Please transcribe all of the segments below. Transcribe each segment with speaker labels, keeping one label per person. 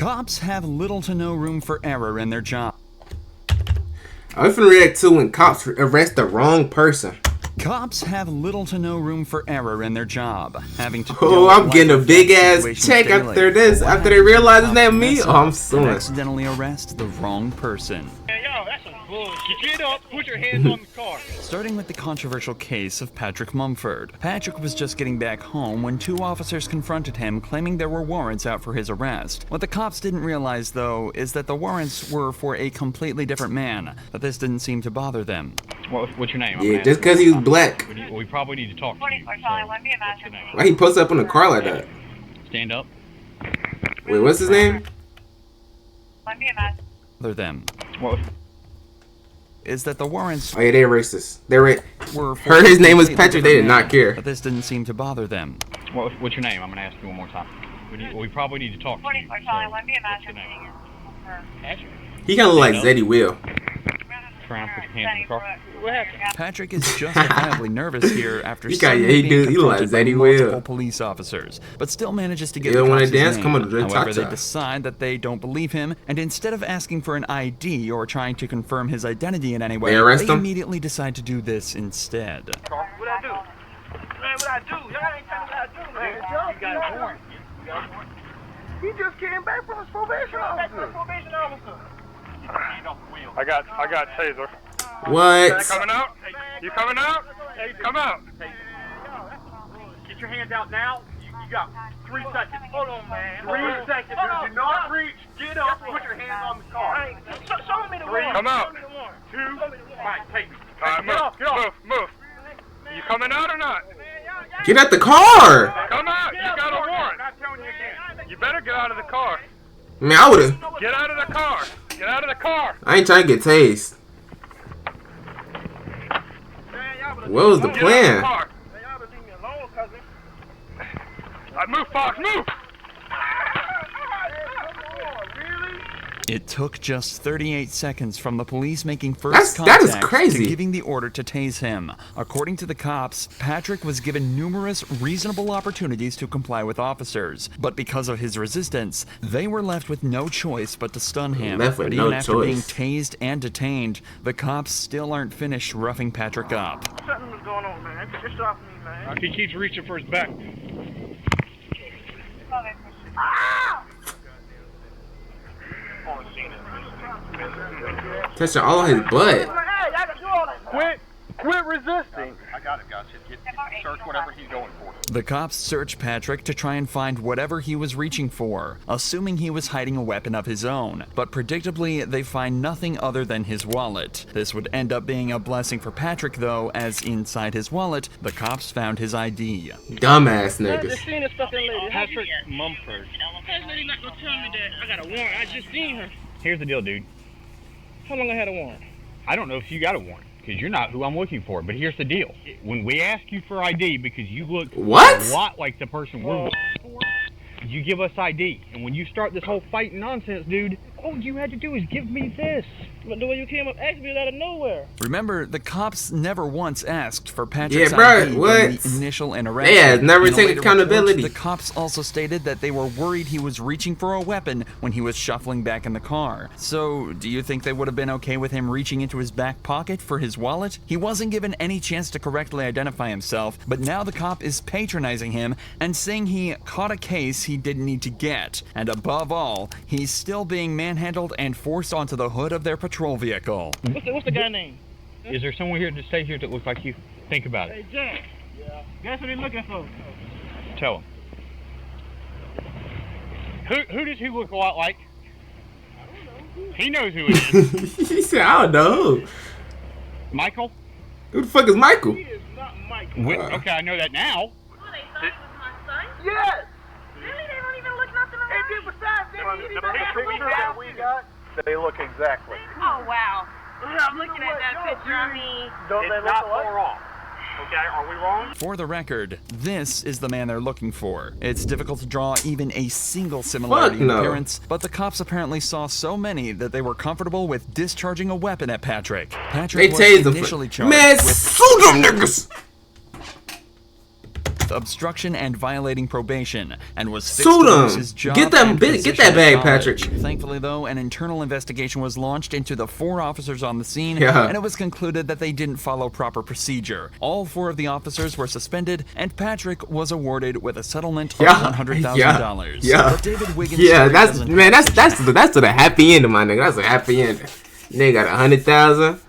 Speaker 1: Cops have little to no room for error in their job.
Speaker 2: I was finna react to when cops arrest the wrong person.
Speaker 1: Cops have little to no room for error in their job, having to.
Speaker 2: Oh, I'm getting a big ass check after this. After they realize it's not me, oh, I'm suing.
Speaker 1: Accidentally arrest the wrong person.
Speaker 3: Hey, yo, that's some bullshit. Get up, put your hands on the car.
Speaker 1: Starting with the controversial case of Patrick Mumford. Patrick was just getting back home when two officers confronted him, claiming there were warrants out for his arrest. What the cops didn't realize, though, is that the warrants were for a completely different man, but this didn't seem to bother them.
Speaker 3: What's your name?
Speaker 2: Yeah, just because he was black.
Speaker 3: We probably need to talk to you.
Speaker 2: Why he post up on the car like that?
Speaker 3: Stand up.
Speaker 2: Wait, what's his name?
Speaker 1: Bother them.
Speaker 3: What?
Speaker 1: Is that the warrants
Speaker 2: Oh yeah, they're racist. They're
Speaker 1: were for
Speaker 2: heard his name was
Speaker 1: completely
Speaker 2: Patrick. They did
Speaker 1: different
Speaker 2: not
Speaker 1: man,
Speaker 2: care.
Speaker 1: But this didn't seem to bother them.
Speaker 3: What's your name? I'm gonna ask you one more time. We probably need to talk to you. What's your name? Patrick.
Speaker 2: He kind of like Zeddy Will.
Speaker 3: Turn around, put your hands on the car. What happened?
Speaker 1: Patrick is justifiably nervous here after
Speaker 2: He got-
Speaker 1: suddenly
Speaker 2: he
Speaker 1: being
Speaker 2: do- he like
Speaker 1: confronted by
Speaker 2: Zeddy Will.
Speaker 1: multiple police officers, but still manages to get
Speaker 2: You
Speaker 1: the
Speaker 2: wanna
Speaker 1: cops'
Speaker 2: dance?
Speaker 1: name.
Speaker 2: Come on to the
Speaker 1: However, they
Speaker 2: cha-cha.
Speaker 1: decide that they don't believe him, and instead of asking for an ID or trying to confirm his identity in any way,
Speaker 2: They arrest him?
Speaker 1: immediately decide to do this instead.
Speaker 3: What I do? Man, what I do? Y'all ain't telling me what I do, man. You got a warrant.
Speaker 4: He just came back from his probation officer.
Speaker 5: I got taser.
Speaker 2: What?
Speaker 5: Coming out? You coming out? Hey, come out.
Speaker 3: Get your hands out now. You got 3 seconds. Hold on, man.
Speaker 4: 3 seconds. Do not reach. Get up. Put your hands on the car.
Speaker 3: Show me the warrant.
Speaker 5: Come out.
Speaker 3: 2. Mike, take me.
Speaker 5: All right, move. You coming out or not?
Speaker 2: Get out the car!
Speaker 5: Come out. You got a warrant. You better get out of the car.
Speaker 2: Man, I would've.
Speaker 5: Get out of the car. Get out of the car.
Speaker 2: I ain't trying to get tased. What was the
Speaker 5: Get out of the
Speaker 2: plan?
Speaker 5: car. Move, Fox, move.
Speaker 1: It took just 38 seconds from the police making first
Speaker 2: That is
Speaker 1: contact
Speaker 2: crazy.
Speaker 1: to giving the order to tase him. According to the cops, Patrick was given numerous reasonable opportunities to comply with officers, but because of his resistance, they were left with no choice but to stun him.
Speaker 2: Left with
Speaker 1: But
Speaker 2: no
Speaker 1: even after being
Speaker 2: choice.
Speaker 1: tased and detained, the cops still aren't finished roughing Patrick up.
Speaker 4: Something was going on, man. Just off me, man.
Speaker 5: He keeps reaching for his back.
Speaker 2: Touching all on his butt.
Speaker 4: Quit resisting.
Speaker 5: I got it, guys. Search whatever he's going for.
Speaker 1: The cops search Patrick to try and find whatever he was reaching for, assuming he was hiding a weapon of his own. But predictably, they find nothing other than his wallet. This would end up being a blessing for Patrick, though, as inside his wallet, the cops found his ID.
Speaker 2: Dumbass niggas.
Speaker 4: Seen this fucking lady.
Speaker 3: Patrick Mumford.
Speaker 4: This lady not gonna tell me that I got a warrant. I just seen her.
Speaker 3: Here's the deal, dude.
Speaker 4: How long I had a warrant?
Speaker 3: I don't know if you got a warrant, because you're not who I'm looking for. But here's the deal. When we ask you for ID, because you look
Speaker 2: What?
Speaker 3: a lot like the person we're looking for, you give us ID. And when you start this whole fighting nonsense, dude, all you had to do is give me this.
Speaker 4: But the way you came up asking me out of nowhere.
Speaker 1: Remember, the cops never once asked for Patrick's
Speaker 2: Yeah, bruh,
Speaker 1: ID during
Speaker 2: what?
Speaker 1: the initial interaction.
Speaker 2: They had never
Speaker 1: In a
Speaker 2: taken
Speaker 1: later
Speaker 2: accountability.
Speaker 1: report, the cops also stated that they were worried he was reaching for a weapon when he was shuffling back in the car. So, do you think they would have been okay with him reaching into his back pocket for his wallet? He wasn't given any chance to correctly identify himself, but now the cop is patronizing him and saying he caught a case he didn't need to get. And above all, he's still being manhandled and forced onto the hood of their patrol vehicle.
Speaker 4: What's the guy name?
Speaker 3: Is there someone here to stay here that looks like you? Think about it.
Speaker 4: Hey, Jack. Yeah. Guess what he's looking for?
Speaker 3: Tell him. Who does he look a lot like? He knows who it is.
Speaker 2: He said, I don't know.
Speaker 3: Michael?
Speaker 2: Who the fuck is Michael?
Speaker 4: He is not Mike.
Speaker 3: Okay, I know that now.
Speaker 6: Oh, they thought it was my son?
Speaker 4: Yes.
Speaker 6: Really? They don't even look nothing
Speaker 4: And
Speaker 6: alike?
Speaker 4: then besides that, he didn't even have
Speaker 5: The picture that we got, they look exactly.
Speaker 6: Oh, wow. I'm looking at that picture. I mean,
Speaker 5: Don't they look alike? Wrong. Okay, are we wrong?
Speaker 1: For the record, this is the man they're looking for. It's difficult to draw even a single similarity in
Speaker 2: no.
Speaker 1: appearance, but the cops apparently saw so many that they were comfortable with discharging a weapon at Patrick.
Speaker 2: They
Speaker 1: Patrick was
Speaker 2: tased him.
Speaker 1: initially charged
Speaker 2: Man,
Speaker 1: with
Speaker 2: sue them niggas.
Speaker 1: obstruction and violating probation, and was fixed
Speaker 2: Sue
Speaker 1: to
Speaker 2: them.
Speaker 1: lose his job
Speaker 2: Get that
Speaker 1: and
Speaker 2: bag,
Speaker 1: position at
Speaker 2: Patrick.
Speaker 1: college. Thankfully, though, an internal investigation was launched into the 4 officers on the scene,
Speaker 2: Yeah.
Speaker 1: and it was concluded that they didn't follow proper procedure. All 4 of the officers were suspended, and Patrick was awarded with a settlement of $100,000.
Speaker 2: Yeah.
Speaker 1: But David Wiggins'
Speaker 2: Yeah,
Speaker 1: story
Speaker 2: that's
Speaker 1: doesn't
Speaker 2: man.
Speaker 1: have
Speaker 2: That's to the happy end of my nigga. That's a happy end. Nigga got 100,000.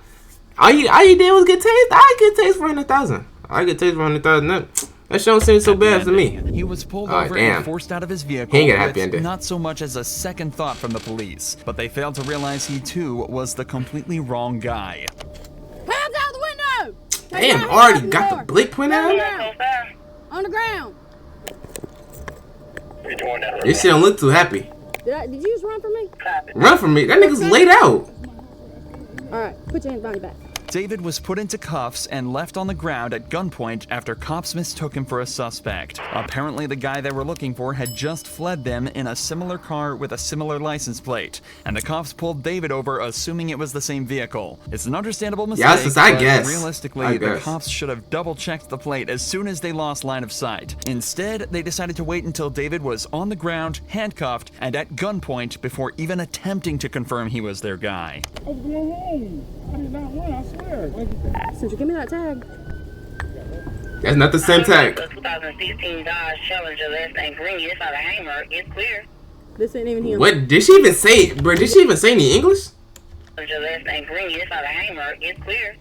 Speaker 2: All you did was get tased. I get tased for 100,000. I get tased for 100,000. That shit don't seem so bad to me.
Speaker 1: He was pulled
Speaker 2: Oh,
Speaker 1: over
Speaker 2: damn.
Speaker 1: and forced out of his vehicle
Speaker 2: He ain't got a happy
Speaker 1: with
Speaker 2: ending.
Speaker 1: not so much as a second thought from the police, but they failed to realize he too was the completely wrong guy.
Speaker 7: Hands out the window!
Speaker 2: Damn, already got the blick pointed
Speaker 7: On the
Speaker 2: out.
Speaker 7: ground. On the ground.
Speaker 2: This shit don't look too happy.
Speaker 7: Did you just run from me?
Speaker 2: Run from me. That nigga's laid out.
Speaker 7: Alright, put your hands behind your back.
Speaker 1: David was put into cuffs and left on the ground at gunpoint after cops mistook him for a suspect. Apparently, the guy they were looking for had just fled them in a similar car with a similar license plate, and the cops pulled David over assuming it was the same vehicle. It's an understandable mistake,
Speaker 2: Yes, I
Speaker 1: but
Speaker 2: guess.
Speaker 1: realistically,
Speaker 2: I
Speaker 1: the
Speaker 2: guess.
Speaker 1: cops should have double-checked the plate as soon as they lost line of sight. Instead, they decided to wait until David was on the ground, handcuffed, and at gunpoint before even attempting to confirm he was their guy.
Speaker 4: I was going home. I did not run, I swear.
Speaker 7: Since you give me that tag.
Speaker 2: That's not the same tag.
Speaker 6: The 2016 Dodge Challenger, last name Green. It's not a hammer. It's clear.
Speaker 7: This ain't even him.
Speaker 2: What did she even say, bro? Did she even say any English?
Speaker 6: Challenger, last name Green. It's not a hammer. It's clear.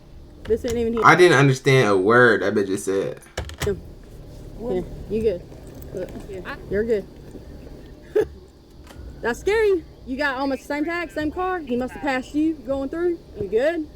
Speaker 7: This ain't even him.
Speaker 2: I didn't understand a word that bitch just said.
Speaker 7: Yeah, you good. Look, you're good. That's scary. You got almost the same tag, same car. He must have passed you going through. You good?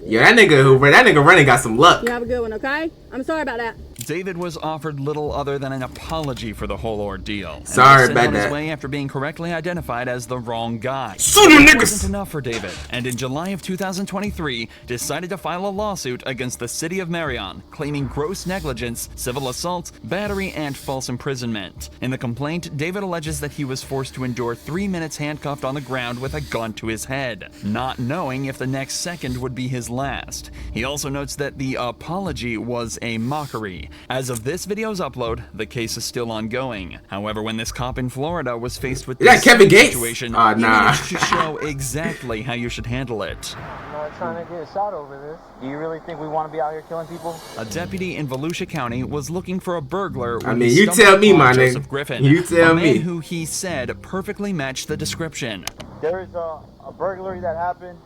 Speaker 2: Yeah, that nigga running got some luck.
Speaker 7: You have a good one, okay? I'm sorry about that.
Speaker 1: David was offered little other than an apology for the whole ordeal. and
Speaker 2: Sorry
Speaker 1: was sent
Speaker 2: about
Speaker 1: on his
Speaker 2: that.
Speaker 1: way after being correctly identified as the wrong guy.
Speaker 2: Sue them
Speaker 1: It
Speaker 2: niggas!
Speaker 1: wasn't enough for David, and in July of 2023, decided to file a lawsuit against the city of Marion, claiming gross negligence, civil assault, battery, and false imprisonment. In the complaint, David alleges that he was forced to endure 3 minutes handcuffed on the ground with a gun to his head, not knowing if the next second would be his last. He also notes that the apology was a mockery. As of this video's upload, the case is still ongoing. However, when this cop in Florida was faced with
Speaker 2: Is that
Speaker 1: this
Speaker 2: Kevin Gates?
Speaker 1: situation,
Speaker 2: Nah.
Speaker 1: he managed to show exactly how you should handle it.
Speaker 8: I'm not trying to get shot over this. Do you really think we want to be out here killing people?
Speaker 1: A deputy in Volusia County was looking for a burglar when
Speaker 2: I mean,
Speaker 1: he
Speaker 2: you
Speaker 1: stumbled
Speaker 2: tell me,
Speaker 1: upon
Speaker 2: my nigga.
Speaker 1: Joseph Griffin,
Speaker 2: You tell
Speaker 1: a man
Speaker 2: me.
Speaker 1: who he said perfectly matched the description.
Speaker 8: There is a burglary that happened.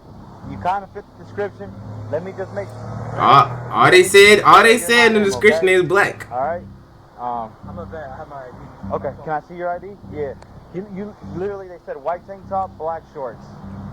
Speaker 8: You kind of fit the description. Let me just make.
Speaker 2: All they said in the description is black.
Speaker 8: All right. I'm a vet. I have my ID. Okay. Can I see your ID? Yeah. You literally, they said white tank top, black shorts,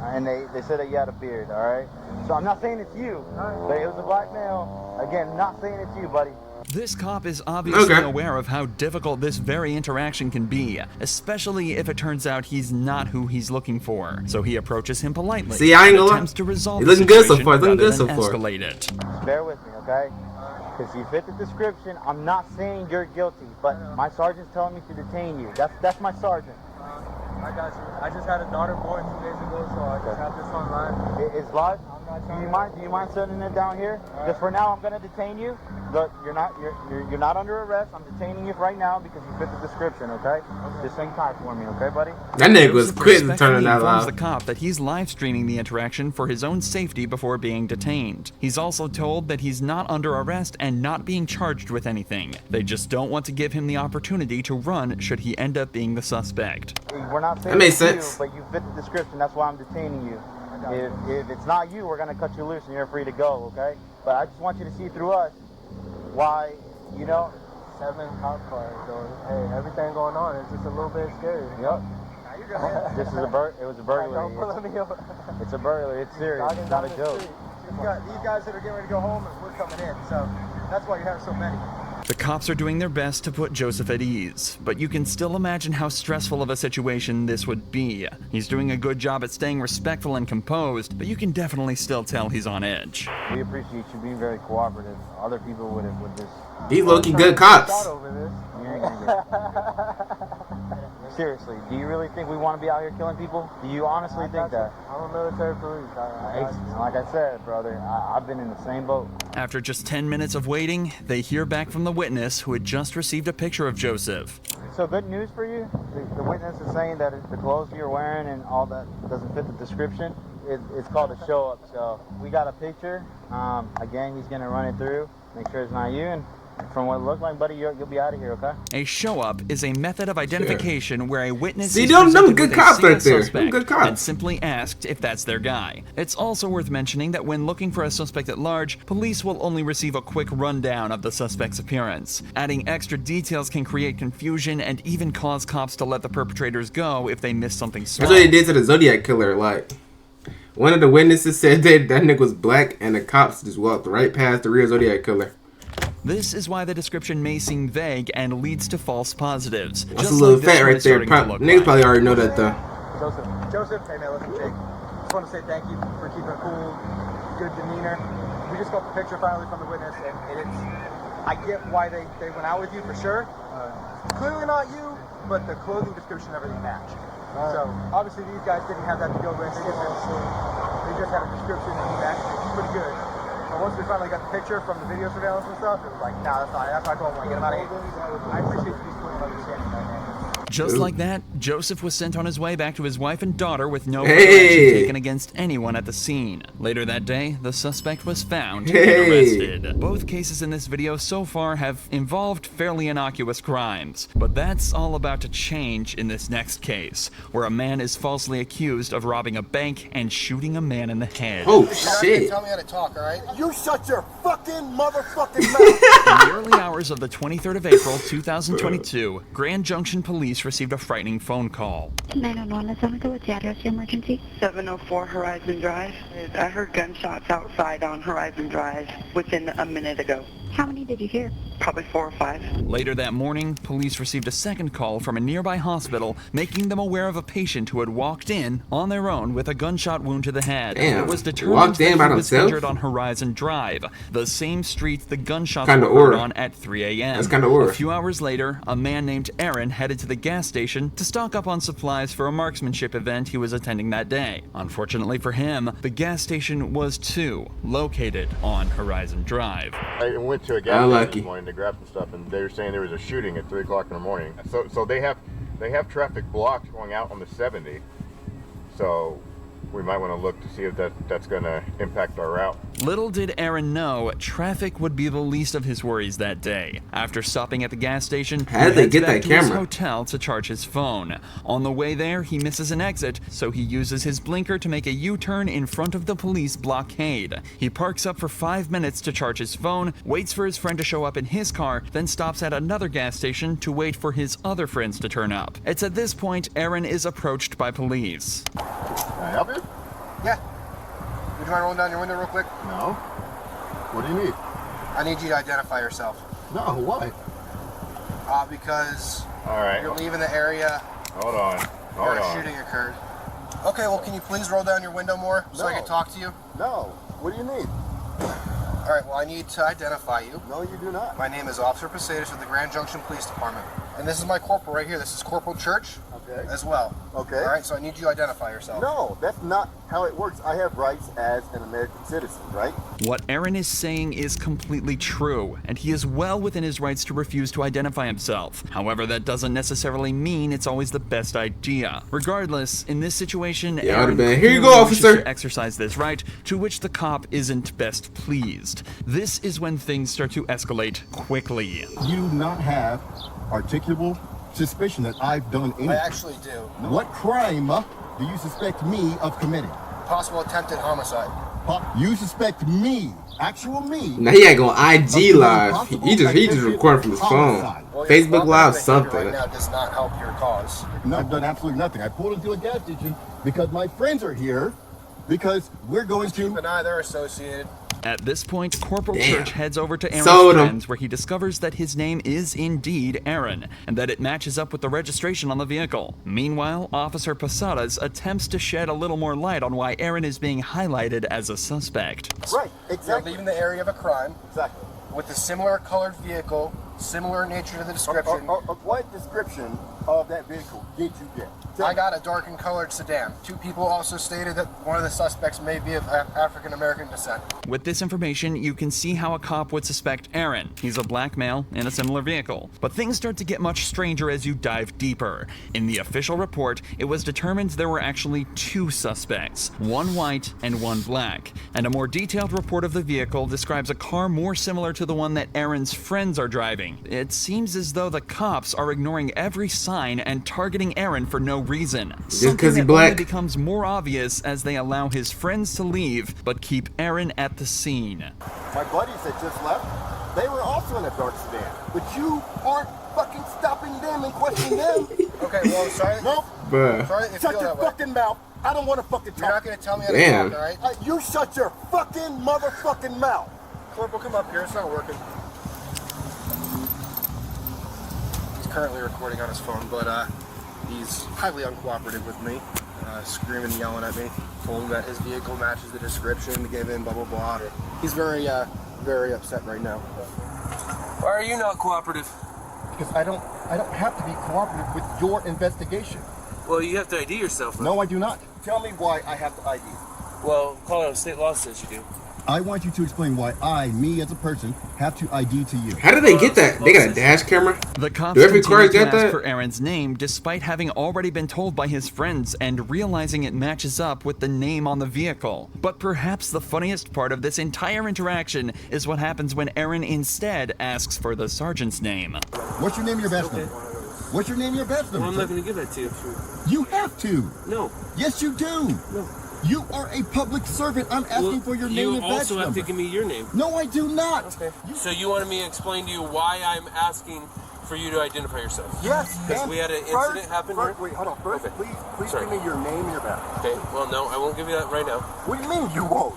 Speaker 8: and they said that you had a beard. All right. So I'm not saying it's you, but it was a black male. Again, not saying it's you, buddy.
Speaker 1: This cop is obviously
Speaker 2: Okay.
Speaker 1: aware of how difficult this very interaction can be, especially if it turns out he's not who he's looking for. So he approaches him politely.
Speaker 2: See, I ain't
Speaker 1: and
Speaker 2: gonna lie.
Speaker 1: attempts to resolve
Speaker 2: It's
Speaker 1: the
Speaker 2: looking good so
Speaker 1: situation
Speaker 2: far. It's looking
Speaker 1: rather
Speaker 2: good so
Speaker 1: than
Speaker 2: far.
Speaker 1: escalate it.
Speaker 8: Bear with me, okay? Because you fit the description. I'm not saying you're guilty, but my sergeant's telling me to detain you. That's my sergeant.
Speaker 9: I got you. I just had a daughter born 2 days ago, so I just have this online.
Speaker 8: It's live. Do you mind setting it down here? Just for now, I'm gonna detain you. Look, you're not under arrest. I'm detaining you right now because you fit the description. Okay? Just hang tight for me, okay, buddy?
Speaker 2: That nigga was
Speaker 1: Joseph
Speaker 2: quick to
Speaker 1: respectfully
Speaker 2: turn that
Speaker 1: informs
Speaker 2: off.
Speaker 1: the cop that he's live streaming the interaction for his own safety before being detained. He's also told that he's not under arrest and not being charged with anything. They just don't want to give him the opportunity to run should he end up being the suspect.
Speaker 8: We're not saying
Speaker 2: That makes
Speaker 8: it's
Speaker 2: sense.
Speaker 8: you, but you fit the description. That's why I'm detaining you. If it's not you, we're gonna cut you loose and you're free to go, okay? But I just want you to see through us why,
Speaker 9: 7 cop cars, so hey, everything going on. It's just a little bit scary.
Speaker 8: Yep. This is it was a burglary. It's a burglary. It's serious. It's not a joke.
Speaker 9: These guys that are getting ready to go home, and we're coming in, so that's why you have so many.
Speaker 1: The cops are doing their best to put Joseph at ease, but you can still imagine how stressful of a situation this would be. He's doing a good job at staying respectful and composed, but you can definitely still tell he's on edge.
Speaker 8: We appreciate you being very cooperative. Other people would just.
Speaker 2: These low-key good cops.
Speaker 9: Shot over this.
Speaker 8: You ain't gonna get. Seriously, do you really think we want to be out here killing people? Do you honestly think that?
Speaker 9: I'm a military police.
Speaker 8: Like I said, brother, I've been in the same boat.
Speaker 1: After just 10 minutes of waiting, they hear back from the witness who had just received a picture of Joseph.
Speaker 8: So good news for you. The witness is saying that the clothes you're wearing and all that doesn't fit the description. It's called a show up. So we got a picture. Again, he's gonna run it through, make sure it's not you. And from what it looked like, buddy, you'll be out of here, okay?
Speaker 1: A show-up is a method of identification where a witness
Speaker 2: See,
Speaker 1: is
Speaker 2: them
Speaker 1: presented
Speaker 2: good
Speaker 1: with
Speaker 2: cops
Speaker 1: a single
Speaker 2: right there.
Speaker 1: suspect
Speaker 2: Them good cops.
Speaker 1: and simply asked if that's their guy. It's also worth mentioning that when looking for a suspect at large, police will only receive a quick rundown of the suspect's appearance. Adding extra details can create confusion and even cause cops to let the perpetrators go if they miss something small.
Speaker 2: That's what they did to the Zodiac killer. Like, one of the witnesses said that nigga was black, and the cops just walked right past the real Zodiac killer.
Speaker 1: This is why the description may seem vague and leads to false positives.
Speaker 2: That's
Speaker 1: just
Speaker 2: a little
Speaker 1: like this
Speaker 2: fat
Speaker 1: one
Speaker 2: right
Speaker 1: is
Speaker 2: there.
Speaker 1: starting to look
Speaker 2: Niggas
Speaker 1: like.
Speaker 2: probably already know that though.
Speaker 9: Joseph, hey man, listen, Jake. Just want to say thank you for keeping a cool, good demeanor. We just got the picture finally from the witness, and it's. I get why they went out with you for sure. Clearly not you, but the clothing description and everything matched. So obviously these guys didn't have that to go with. They just had a description and he matched it pretty good. But once we finally got the picture from the video surveillance and stuff, it was like, nah, that's not it. That's why I told him, like, get him out of here. I appreciate you just putting an understanding right now.
Speaker 1: Just like that, Joseph was sent on his way back to his wife and daughter with no
Speaker 2: Hey.
Speaker 1: action taken against anyone at the scene. Later that day, the suspect was found and arrested. Both cases in this video so far have involved fairly innocuous crimes, but that's all about to change in this next case, where a man is falsely accused of robbing a bank and shooting a man in the head.
Speaker 2: Oh
Speaker 9: Shit.
Speaker 2: shit!
Speaker 9: Tell me how to talk, all right? You shut your fucking motherfucking mouth.
Speaker 1: In the early hours of the 23rd of April, 2022, Grand Junction Police received a frightening phone call.
Speaker 10: 911, let's have a go. What's the address, the emergency? 704 Horizon Drive. I heard gunshots outside on Horizon Drive within a minute ago. How many did you hear? Probably 4 or 5.
Speaker 1: Later that morning, police received a second call from a nearby hospital, making them aware of a patient who had walked in on their own with a gunshot wound to the head.
Speaker 2: Damn,
Speaker 1: It was determined
Speaker 2: walked in
Speaker 1: that
Speaker 2: by
Speaker 1: he was
Speaker 2: himself?
Speaker 1: injured on Horizon Drive, the same street the gunshots
Speaker 2: Kinda
Speaker 1: were heard
Speaker 2: aura.
Speaker 1: on at 3 a.m.
Speaker 2: That's kinda aura.
Speaker 1: A few hours later, a man named Aaron headed to the gas station to stock up on supplies for a marksmanship event he was attending that day. Unfortunately for him, the gas station was too located on Horizon Drive.
Speaker 5: I went to a gas station
Speaker 2: Unlucky.
Speaker 5: this morning to grab some stuff, and they were saying there was a shooting at 3 o'clock in the morning. So they have traffic blocked going out on the 70. So we might want to look to see if that's going to impact our route.
Speaker 1: Little did Aaron know, traffic would be the least of his worries that day. After stopping at the gas station,
Speaker 2: How did
Speaker 1: he
Speaker 2: they
Speaker 1: heads
Speaker 2: get
Speaker 1: back
Speaker 2: that
Speaker 1: to his
Speaker 2: camera?
Speaker 1: hotel to charge his phone. On the way there, he misses an exit, so he uses his blinker to make a U-turn in front of the police blockade. He parks up for 5 minutes to charge his phone, waits for his friend to show up in his car, then stops at another gas station to wait for his other friends to turn up. It's at this point Aaron is approached by police.
Speaker 5: Can I help you?
Speaker 9: Yeah. Would you mind rolling down your window real quick?
Speaker 5: No. What do you need?
Speaker 9: I need you to identify yourself.
Speaker 5: No, why?
Speaker 9: Because
Speaker 5: All right.
Speaker 9: you're leaving the area
Speaker 5: Hold on.
Speaker 9: where a shooting occurred. Okay, well, can you please roll down your window more so I can talk to you?
Speaker 5: No. What do you need?
Speaker 9: All right, well, I need to identify you.
Speaker 5: No, you do not.
Speaker 9: My name is Officer Posadas with the Grand Junction Police Department. And this is my corporal right here. This is Corporal Church
Speaker 5: Okay.
Speaker 9: as well.
Speaker 5: Okay.
Speaker 9: All right, so I need you to identify yourself.
Speaker 5: No, that's not how it works. I have rights as an American citizen, right?
Speaker 1: What Aaron is saying is completely true, and he is well within his rights to refuse to identify himself. However, that doesn't necessarily mean it's always the best idea. Regardless, in this situation,
Speaker 2: Yeah,
Speaker 1: Aaron
Speaker 2: man. Here you go,
Speaker 1: clearly wishes
Speaker 2: officer.
Speaker 1: to exercise this right, to which the cop isn't best pleased. This is when things start to escalate quickly.
Speaker 11: You do not have articulable suspicion that I've done anything.
Speaker 9: I actually do.
Speaker 11: What crime do you suspect me of committing?
Speaker 9: Possible attempted homicide.
Speaker 11: You suspect me, actual me.
Speaker 2: Now he ain't going IG live. He just recording from his phone.
Speaker 9: Well, your
Speaker 2: Facebook Live,
Speaker 9: behavior
Speaker 2: something.
Speaker 9: right now does not help your cause.
Speaker 11: No, I've done absolutely nothing. I pulled into a gas station because my friends are here, because we're going
Speaker 9: Keep
Speaker 11: to...
Speaker 9: an eye, they're associated.
Speaker 1: At this point, Corporal
Speaker 2: Damn.
Speaker 1: Church heads over to Aaron's
Speaker 2: Sold him.
Speaker 1: friends, where he discovers that his name is indeed Aaron, and that it matches up with the registration on the vehicle. Meanwhile, Officer Posadas attempts to shed a little more light on why Aaron is being highlighted as a suspect.
Speaker 11: Right,
Speaker 9: You're
Speaker 11: exactly.
Speaker 9: leaving the area of a crime
Speaker 11: Exactly.
Speaker 9: with a similar colored vehicle, similar nature to the description.
Speaker 11: What description of that vehicle did you get?
Speaker 9: I got a dark and colored sedan. 2 people also stated that one of the suspects may be of African American descent.
Speaker 1: With this information, you can see how a cop would suspect Aaron. He's a black male in a similar vehicle. But things start to get much stranger as you dive deeper. In the official report, it was determined there were actually 2 suspects, one white and one black. And a more detailed report of the vehicle describes a car more similar to the one that Aaron's friends are driving. It seems as though the cops are ignoring every sign and targeting Aaron for no reason.
Speaker 2: Just because he's
Speaker 1: Something that
Speaker 2: black.
Speaker 1: only becomes more obvious as they allow his friends to leave, but keep Aaron at the scene.
Speaker 11: My buddies that just left, they were also in a dark sedan. But you aren't fucking stopping them and questioning them.
Speaker 9: Okay, well, sorry.
Speaker 11: Nope.
Speaker 2: Bruh.
Speaker 9: Sorry that you
Speaker 11: Shut
Speaker 9: feel
Speaker 11: your
Speaker 9: that way.
Speaker 11: fucking mouth. I don't want to fucking talk.
Speaker 9: You're not going to tell me how
Speaker 2: Damn.
Speaker 9: to talk, all right?
Speaker 11: You shut your fucking motherfucking mouth.
Speaker 9: Corporal, come up here. It's not working. He's currently recording on his phone, but he's highly uncooperative with me, screaming and yelling at me. Told him that his vehicle matches the description given, blah, blah, blah. He's very upset right now.
Speaker 12: Why are you not cooperative?
Speaker 11: Because I don't have to be cooperative with your investigation.
Speaker 12: Well, you have to ID yourself. Though.
Speaker 11: No, I do not. Tell me why I have to ID.
Speaker 12: Well, Colorado state law says you do.
Speaker 11: I want you to explain why me as a person, have to ID to you.
Speaker 2: How did they get that? They got a dash camera?
Speaker 1: The cops
Speaker 2: Do every car
Speaker 1: continue to
Speaker 2: get
Speaker 1: ask
Speaker 2: that?
Speaker 1: for Aaron's name despite having already been told by his friends and realizing it matches up with the name on the vehicle. But perhaps the funniest part of this entire interaction is what happens when Aaron instead asks for the sergeant's name.
Speaker 11: What's your name and your badge number? What's your name and your badge number?
Speaker 12: Well, I'm not going to give that to you.
Speaker 11: You have to.
Speaker 12: No.
Speaker 11: Yes, you do.
Speaker 12: No.
Speaker 11: You are a public servant. I'm asking for your name and badge
Speaker 12: You also have
Speaker 11: number.
Speaker 12: to give me your name.
Speaker 11: No, I do not.
Speaker 12: Okay. So you wanted me to explain to you why I'm asking for you to identify yourself?
Speaker 11: Yes.
Speaker 12: Because we had an incident happen here?
Speaker 11: Wait, hold on. First,
Speaker 12: Okay.
Speaker 11: please
Speaker 12: Sorry.
Speaker 11: give me your name and your badge.
Speaker 12: Okay, well, no, I won't give you that right now.
Speaker 11: What do you mean you won't?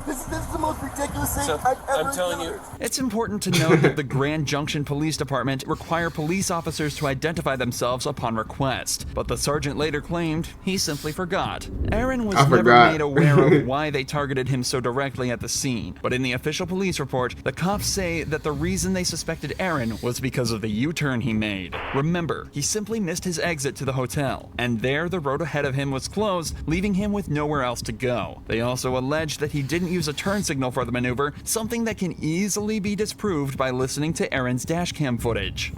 Speaker 11: This is the most ridiculous thing
Speaker 12: So,
Speaker 11: I've ever
Speaker 12: I'm telling you.
Speaker 11: encountered.
Speaker 1: It's important to note that the Grand Junction Police Department require police officers to identify themselves upon request, but the sergeant later claimed he simply forgot. Aaron was
Speaker 2: I
Speaker 1: never
Speaker 2: forgot.
Speaker 1: made aware of why they targeted him so directly at the scene, but in the official police report, the cops say that the reason they suspected Aaron was because of the U-turn he made. Remember, he simply missed his exit to the hotel, and there the road ahead of him was closed, leaving him with nowhere else to go. They also alleged that he didn't use a turn signal for the maneuver, something that can easily be disproved by listening to Aaron's dashcam footage.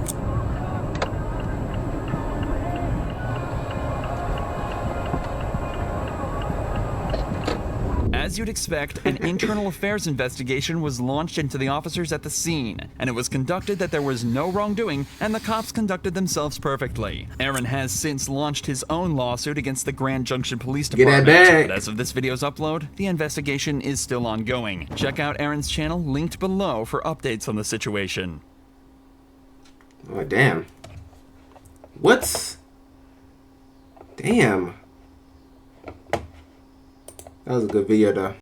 Speaker 1: As you'd expect, an internal affairs investigation was launched into the officers at the scene, and it was conducted that there was no wrongdoing and the cops conducted themselves perfectly. Aaron has since launched his own lawsuit against the Grand Junction Police
Speaker 2: Get that
Speaker 1: Department,
Speaker 2: back.
Speaker 1: but as of this video's upload, the investigation is still ongoing. Check out Aaron's channel linked below for updates on the situation.
Speaker 2: Oh, damn. What's... Damn. That was a good video, though.